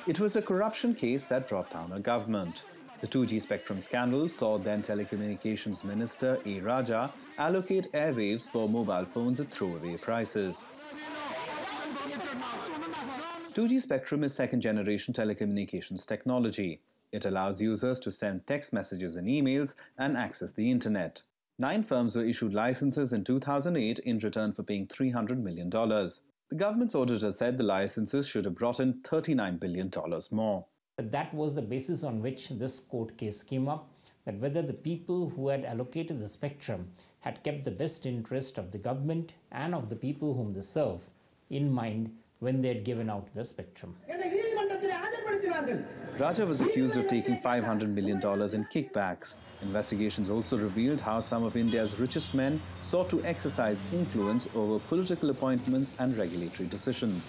It was a corruption case that brought down a government. The 2G spectrum scandal saw then Telecommunications Minister A. Raja allocate airwaves for mobile phones at throwaway prices. 2G spectrum is second-generation telecommunications technology. It allows users to send text messages and emails and access the internet. 9 firms were issued licenses in 2008 in return for paying $300 million. The government's auditor said the licenses should have brought in $39 billion more. That was the basis on which this court case came up, that whether the people who had allocated the spectrum had kept the best interest of the government and of the people whom they serve in mind when they had given out the spectrum. Raja was accused of taking $500 million in kickbacks. Investigations also revealed how some of India's richest men sought to exercise influence over political appointments and regulatory decisions.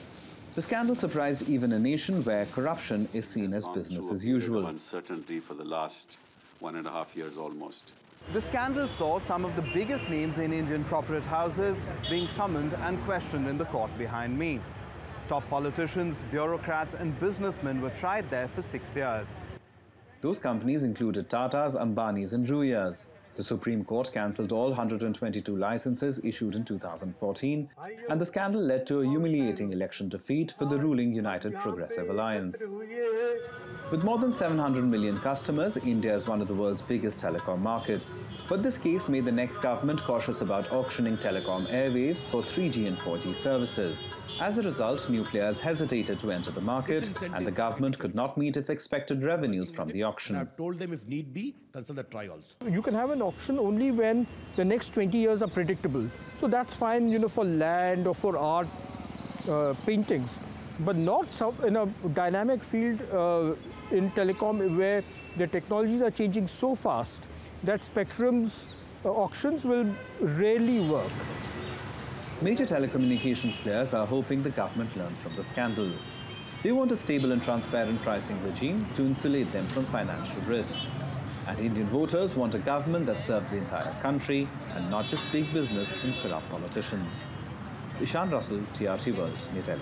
The scandal surprised even a nation where corruption is seen as business as usual. Uncertainty for the last 1.5 years almost. The scandal saw some of the biggest names in Indian corporate houses being summoned and questioned in the court behind me. Top politicians, bureaucrats and businessmen were tried there for 6 years. Those companies included Tatas, Ambanis and Ruyas. The Supreme Court cancelled all 122 licenses issued in 2014, and the scandal led to a humiliating election defeat for the ruling United Progressive Alliance. With more than 700 million customers, India is one of the world's biggest telecom markets. But this case made the next government cautious about auctioning telecom airwaves for 3G and 4G services. As a result, new players hesitated to enter the market, and the government could not meet its expected revenues from the auction. I've told them if need be, cancel the try also. You can have an auction only when the next 20 years are predictable. So that's fine, for land or for art paintings, but not in a dynamic field in telecom where the technologies are changing so fast that spectrum's auctions will rarely work. Major telecommunications players are hoping the government learns from the scandal. They want a stable and transparent pricing regime to insulate them from financial risks. And Indian voters want a government that serves the entire country and not just big business and corrupt politicians. Ishan Russell, TRT World, New Delhi.